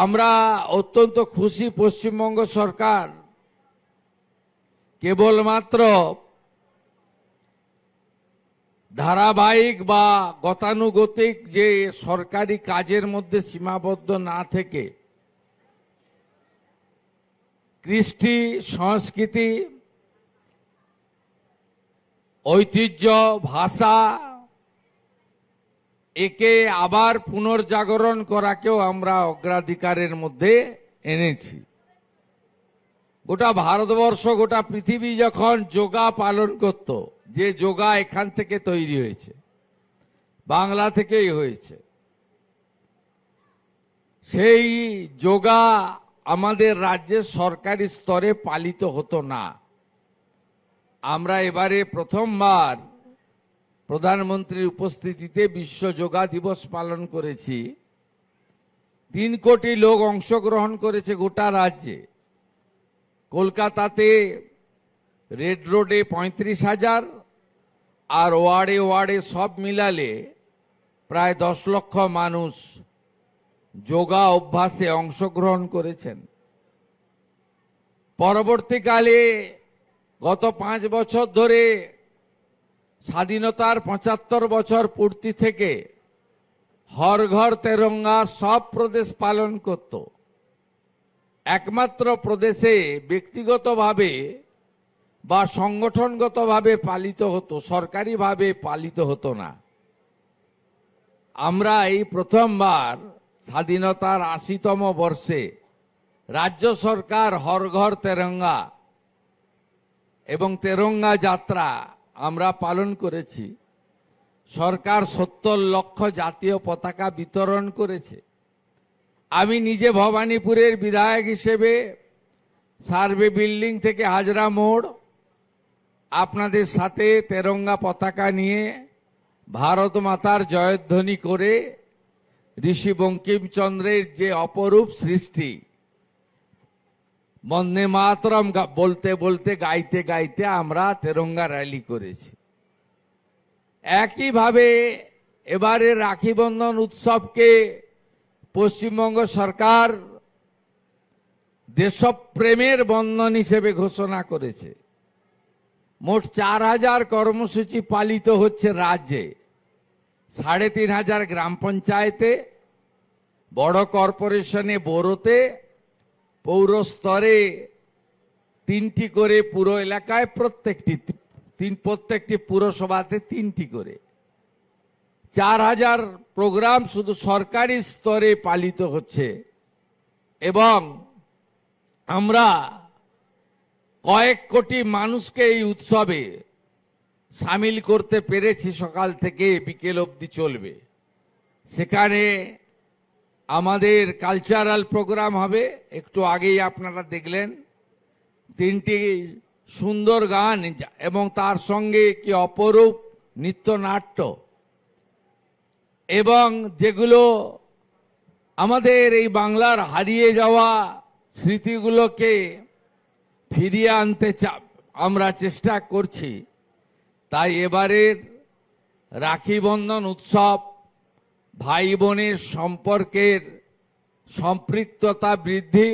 আমরা অত্যন্ত খুশি পশ্চিমবঙ্গ সরকার কেবলমাত্র ধারাবাহিক বা গতানুগতিক যে সরকারি কাজের মধ্যে সীমাবদ্ধ না থেকে কৃষ্টি, সংস্কৃতি, ঐতিহ্য, ভাষা একে আবার পুনর্জাগরণ করাকেও আমরা অগ্রাধিকারের মধ্যে এনেছি। গোটা ভারতবর্ষ, গোটা পৃথিবী যখন যোগা পালন করত, যে যোগা এখান থেকে তৈরি হয়েছে, বাংলা থেকেই হয়েছে, সেই যোগা আমাদের রাজ্যের সরকারি স্তরে পালিত হতো না। আমরা এবারে প্রথমবার প্রধানমন্ত্রীর উপস্থিতিতে বিশ্ব যোগা দিবস পালন করেছি। 3 কোটি লোক অংশগ্রহণ করেছে গোটা রাজ্যে। কলকাতাতে রেড রোডে 35,000 আর ওয়ার্ডে ওয়ার্ডে সব মিলালে প্রায় 10 লক্ষ মানুষ যোগা অভ্যাসে অংশগ্রহণ করেছেন। পরবর্তীকালে গত 5 বছর ধরে স্বাধীনতার 75 বছর পূর্তি থেকে হর ঘর তেরঙ্গা সব প্রদেশ পালন করত। একমাত্র প্রদেশে ব্যক্তিগতভাবে বা সংগঠনগতভাবে পালিত হতো, সরকারিভাবে পালিত হতো না। আমরা এই প্রথমবার স্বাধীনতার 80তম বর্ষে রাজ্য সরকার হর ঘর তেরঙ্গা এবং তেরঙ্গা যাত্রা আমরা পালন করেছি। সরকার 70 লক্ষ জাতীয় পতাকা বিতরণ করেছে। আমি নিজে ভবানীপুরের বিধায়ক হিসেবে সার্ভে বিল্ডিং থেকে হাজরা মোড় আপনাদের সাথে তেরঙ্গা পতাকা নিয়ে ভারত মাতার জয়ধ্বনি করে ঋষি বঙ্কিমচন্দ্রের যে অপরূপ সৃষ্টি বন্দে মাতরম বলতে বলতে গাইতে গাইতে আমরা তেরঙ্গা র্যালি করেছি। একইভাবে এবারে রাখি বন্ধন উৎসবকে পশ্চিমবঙ্গ সরকার দেশপ্রেমের বন্ধন হিসেবে ঘোষণা করেছে। মোট 4,000 কর্মসূচি পালিত হচ্ছে রাজ্যে। 3,500 গ্রাম পঞ্চায়েতে, বড় কর্পোরেশনে, বড়োতে, পৌর স্তরে 3টি করে, পুরো এলাকায় প্রত্যেকটি পুরসভাতে 3টি করে 4,000 প্রোগ্রাম শুধু সরকারি স্তরে পালিত হচ্ছে। এবং আমরা কয়েক কোটি মানুষকে এই উৎসবে সামিল করতে পেরেছি। সকাল থেকে বিকেল অবধি চলবে। সেখানে আমাদের কালচারাল প্রোগ্রাম হবে। একটু আগেই আপনারা দেখলেন 3টি সুন্দর গান এবং তার সঙ্গে কি অপরূপ নৃত্যনাট্য, এবং যেগুলো আমাদের এই বাংলার হারিয়ে যাওয়া স্মৃতিগুলোকে ফিরিয়ে আনতে আমরা চেষ্টা করছি। তাই এবারের রাখি বন্ধন উৎসব ভাই বোনের সম্পর্কের সম্পৃক্ততা বৃদ্ধি,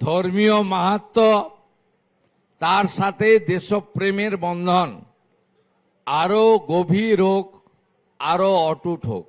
ধর্মীয় মাহাত্ম্য, তার সাথে দেশপ্রেমের বন্ধন আরো গভীর হোক, আরো অটুট হোক।